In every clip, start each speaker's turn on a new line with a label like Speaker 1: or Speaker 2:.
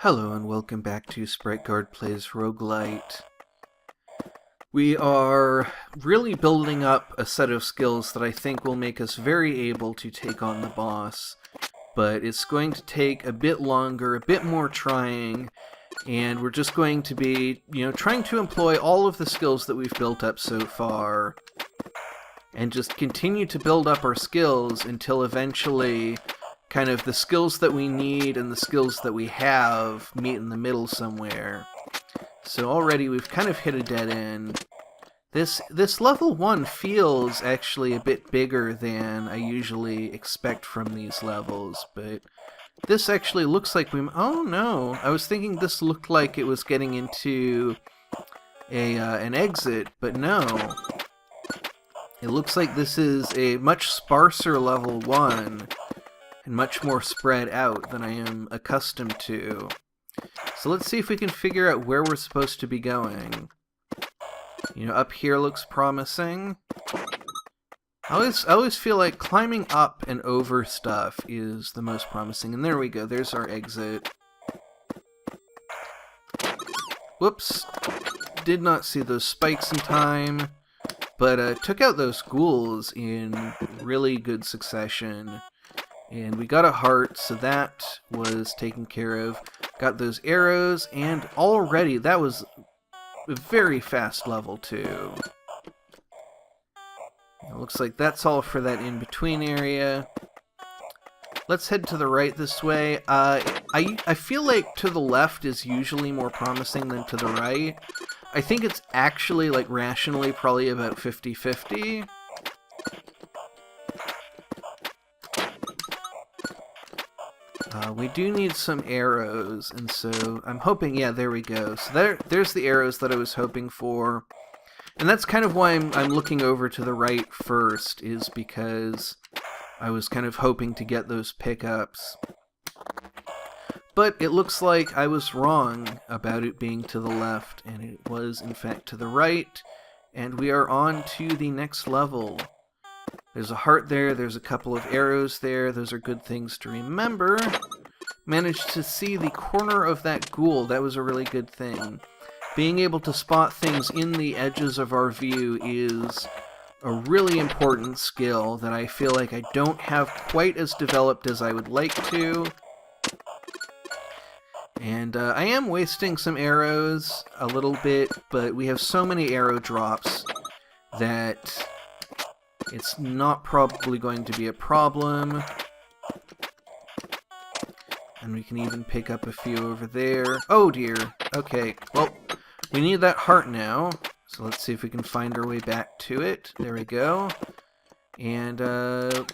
Speaker 1: Hello and welcome back to SpriteGuard Plays Roguelight. We are really building up a set of skills that I think will make us very able to take on the boss, but it's going to take a bit longer, a bit more trying, and we're just going to be, trying to employ all of the skills that we've built up so far, and just continue to build up our skills until eventually kind of the skills that we need and the skills that we have meet in the middle somewhere. So already we've kind of hit a dead end. This level 1 feels actually a bit bigger than I usually expect from these levels, but this actually looks like we... Oh no, I was thinking this looked like it was getting into an exit, but no. It looks like this is a much sparser level 1, and much more spread out than I am accustomed to. So let's see if we can figure out where we're supposed to be going. Up here looks promising. I always feel like climbing up and over stuff is the most promising. And there we go, there's our exit. Whoops. Did not see those spikes in time, but took out those ghouls in really good succession. And we got a heart, so that was taken care of. Got those arrows, and already that was a very fast level 2. It looks like that's all for that in-between area. Let's head to the right this way. I feel like to the left is usually more promising than to the right. I think it's actually, like, rationally probably about 50-50. We do need some arrows, and so I'm hoping, yeah, there we go. So there's the arrows that I was hoping for. And that's kind of why I'm looking over to the right first, is because I was kind of hoping to get those pickups. But it looks like I was wrong about it being to the left, and it was, in fact, to the right. And we are on to the next level. There's a heart there, there's a couple of arrows there, those are good things to remember. Managed to see the corner of that ghoul, that was a really good thing. Being able to spot things in the edges of our view is a really important skill that I feel like I don't have quite as developed as I would like to. And I am wasting some arrows a little bit, but we have so many arrow drops that it's not probably going to be a problem. And we can even pick up a few over there. Oh dear. Okay, well, we need that heart now. So let's see if we can find our way back to it. There we go. And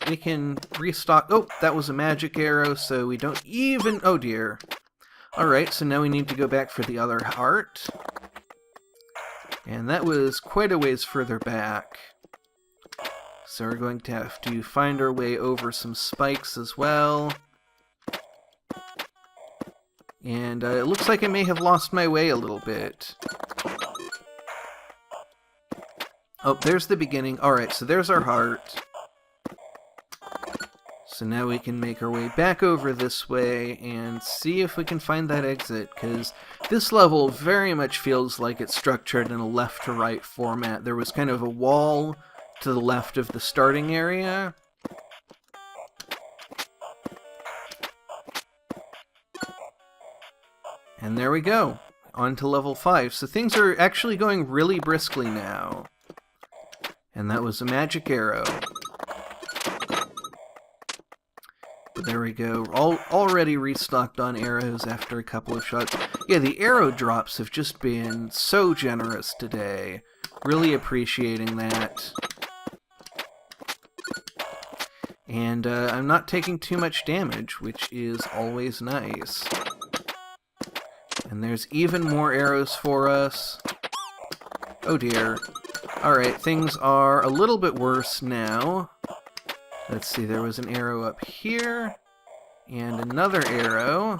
Speaker 1: we can restock. Oh, that was a magic arrow, so we don't even... Oh dear. Alright, so now we need to go back for the other heart. And that was quite a ways further back. So we're going to have to find our way over some spikes as well. And it looks like I may have lost my way a little bit. Oh, there's the beginning. Alright, so there's our heart. So now we can make our way back over this way and see if we can find that exit, because this level very much feels like it's structured in a left-to-right format. There was kind of a wall to the left of the starting area. And there we go, on to level 5. So things are actually going really briskly now. And that was a magic arrow. But there we go, already restocked on arrows after a couple of shots. Yeah, the arrow drops have just been so generous today. Really appreciating that. And I'm not taking too much damage, which is always nice. And there's even more arrows for us. Oh dear. Alright, things are a little bit worse now. Let's see, there was an arrow up here. And another arrow.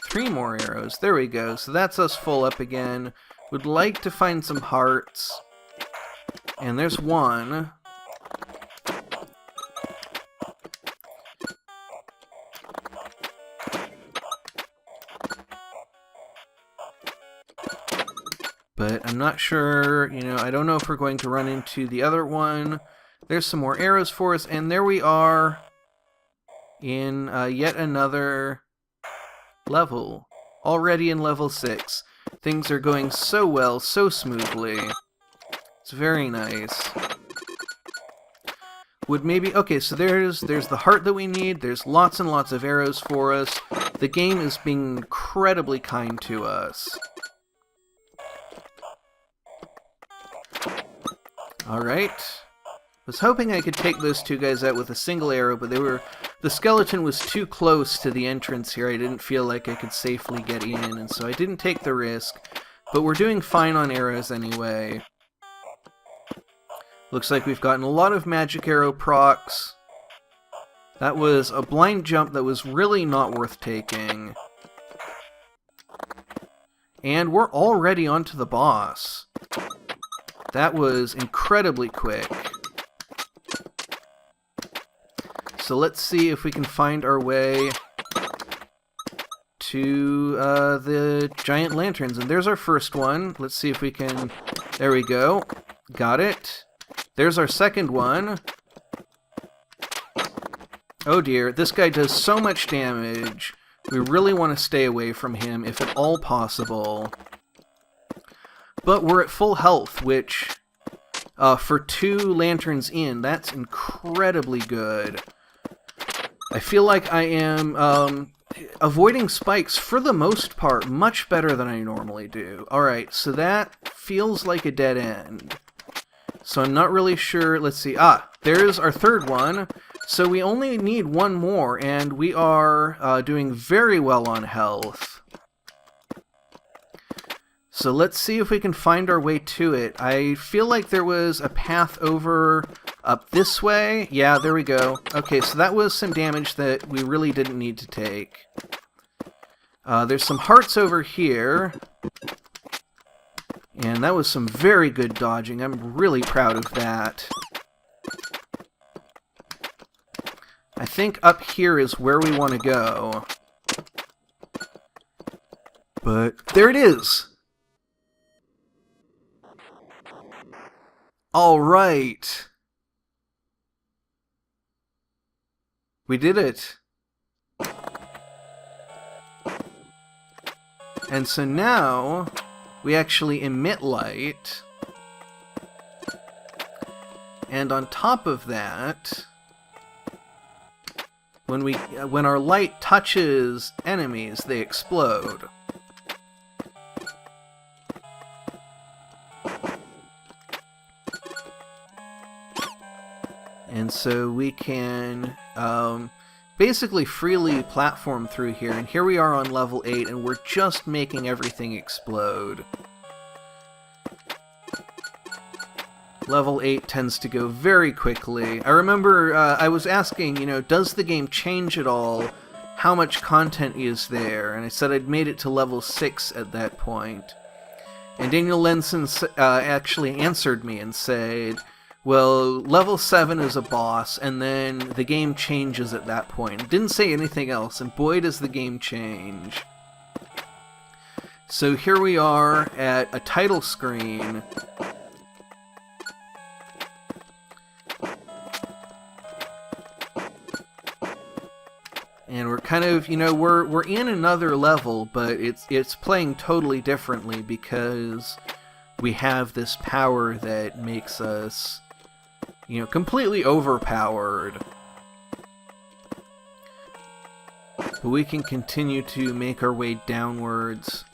Speaker 1: 3 more arrows. There we go. So that's us full up again. Would like to find some hearts. And there's one. But I'm not sure, I don't know if we're going to run into the other one. There's some more arrows for us, and there we are in yet another level. Already in level 6. Things are going so well, so smoothly. It's very nice. Okay, so there's the heart that we need. There's lots and lots of arrows for us. The game is being incredibly kind to us. Alright. Was hoping I could take those two guys out with a single arrow, but the skeleton was too close to the entrance here. I didn't feel like I could safely get in, and so I didn't take the risk. But we're doing fine on arrows anyway. Looks like we've gotten a lot of magic arrow procs. That was a blind jump that was really not worth taking. And we're already onto the boss. That was incredibly quick. So let's see if we can find our way to the giant lanterns. And there's our first one. Let's see if we can... There we go. Got it. There's our second one. Oh dear, this guy does so much damage. We really want to stay away from him if at all possible. But we're at full health, which, for 2 lanterns in, that's incredibly good. I feel like I am avoiding spikes, for the most part, much better than I normally do. Alright, so that feels like a dead end. So I'm not really sure. Let's see. There's our third one. So we only need one more, and we are doing very well on health. So let's see if we can find our way to it. I feel like there was a path over up this way. Yeah, there we go. Okay, so that was some damage that we really didn't need to take. There's some hearts over here. And that was some very good dodging. I'm really proud of that. I think up here is where we want to go. But there it is! Alright! We did it! And so now... we actually emit light, and on top of that, when our light touches enemies, they explode. And so we can basically freely platform through here, and here we are on level 8, and we're just making everything explode. Level 8 tends to go very quickly. I remember I was asking, does the game change at all? How much content is there? And I said I'd made it to level 6 at that point. And Daniel Lenson actually answered me and said, well, level 7 is a boss, and then the game changes at that point. Didn't say anything else, and boy does the game change. So here we are at a title screen. And we're kind of, we're in another level, but it's playing totally differently because we have this power that makes us, completely overpowered. But we can continue to make our way downwards.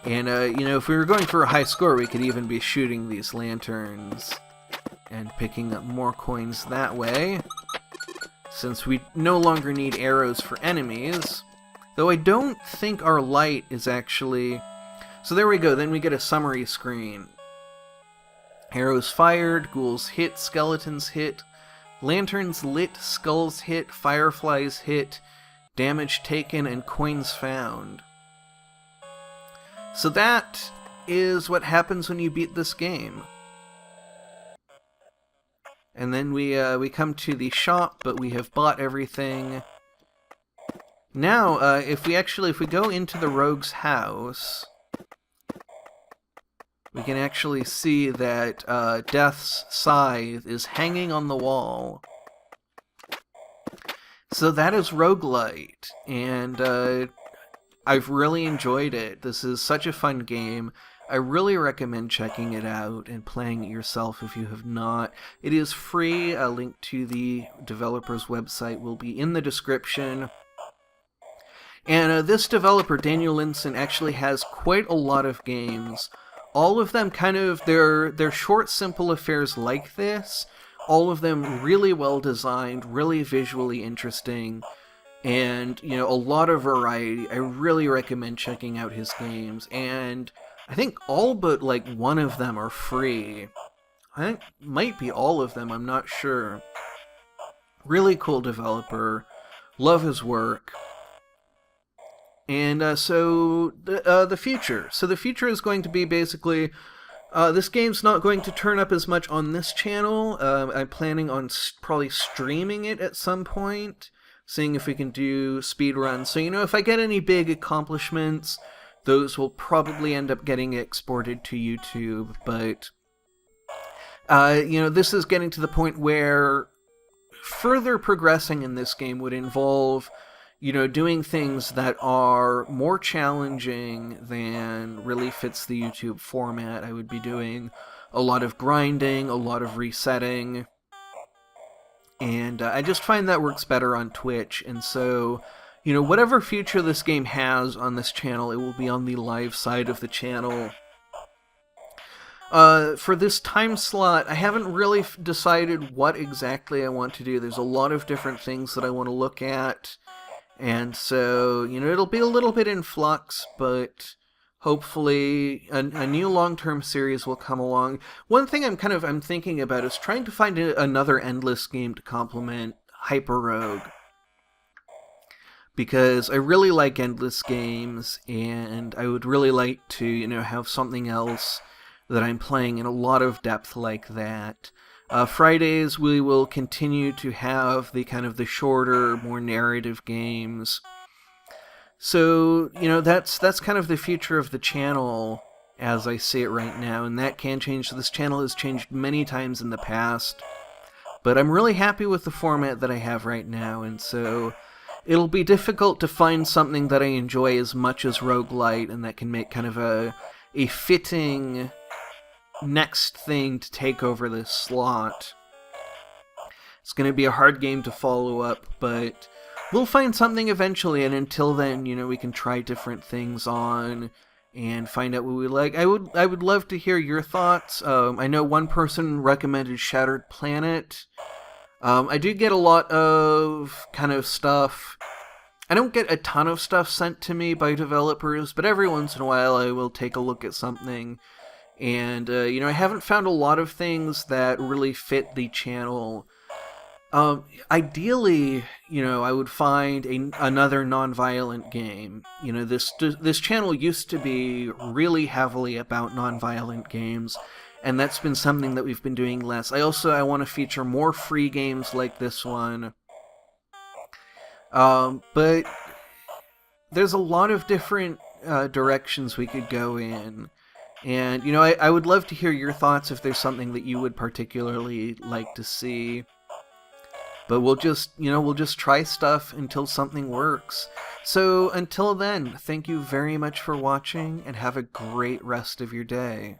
Speaker 1: And, if we were going for a high score, we could even be shooting these lanterns and picking up more coins that way, since we no longer need arrows for enemies. Though I don't think our light is actually... So there we go, then we get a summary screen. Arrows fired, ghouls hit, skeletons hit, lanterns lit, skulls hit, fireflies hit, damage taken, and coins found. So that is what happens when you beat this game. And then we come to the shop, but we have bought everything. Now, if we go into the rogue's house, we can actually see that Death's scythe is hanging on the wall. So that is Roguelight, and I've really enjoyed it. This is such a fun game. I really recommend checking it out and playing it yourself if you have not. It is free. A link to the developer's website will be in the description. And this developer, Daniel Linson, actually has quite a lot of games. All of them they're short, simple affairs like this. All of them really well designed, really visually interesting, and, a lot of variety. I really recommend checking out his games, and I think all but, one of them are free. I think might be all of them, I'm not sure. Really cool developer. Love his work. And so the future. So the future is going to be basically, this game's not going to turn up as much on this channel. I'm planning on probably streaming it at some point, seeing if we can do speedruns. So, if I get any big accomplishments, those will probably end up getting exported to YouTube. But, this is getting to the point where further progressing in this game would involve doing things that are more challenging than really fits the YouTube format. I would be doing a lot of grinding, a lot of resetting, and I just find that works better on Twitch. And so, whatever future this game has on this channel, it will be on the live side of the channel. For this time slot, I haven't really decided what exactly I want to do. There's a lot of different things that I want to look at. And so, it'll be a little bit in flux, but hopefully a new long-term series will come along. One thing I'm thinking about is trying to find another Endless game to complement Hyper Rogue. Because I really like Endless games, and I would really like to, have something else that I'm playing in a lot of depth like that. Fridays we will continue to have the shorter, more narrative games. So, that's kind of the future of the channel as I see it right now, and that can change. This channel has changed many times in the past, but I'm really happy with the format that I have right now, and so it'll be difficult to find something that I enjoy as much as Roguelight, and that can make kind of a fitting next thing to take over this slot. It's going to be a hard game to follow up, but we'll find something eventually, and until then, we can try different things on and find out what we like. I would love to hear your thoughts. I know one person recommended Shattered Planet. I do get a lot of kind of stuff. I don't get a ton of stuff sent to me by developers, but every once in a while I will take a look at something. And, I haven't found a lot of things that really fit the channel. Ideally, I would find another non-violent game. This channel used to be really heavily about non-violent games, and that's been something that we've been doing less. I want to feature more free games like this one. But there's a lot of different directions we could go in. And, I would love to hear your thoughts if there's something that you would particularly like to see. But we'll just try stuff until something works. So until then, thank you very much for watching, and have a great rest of your day.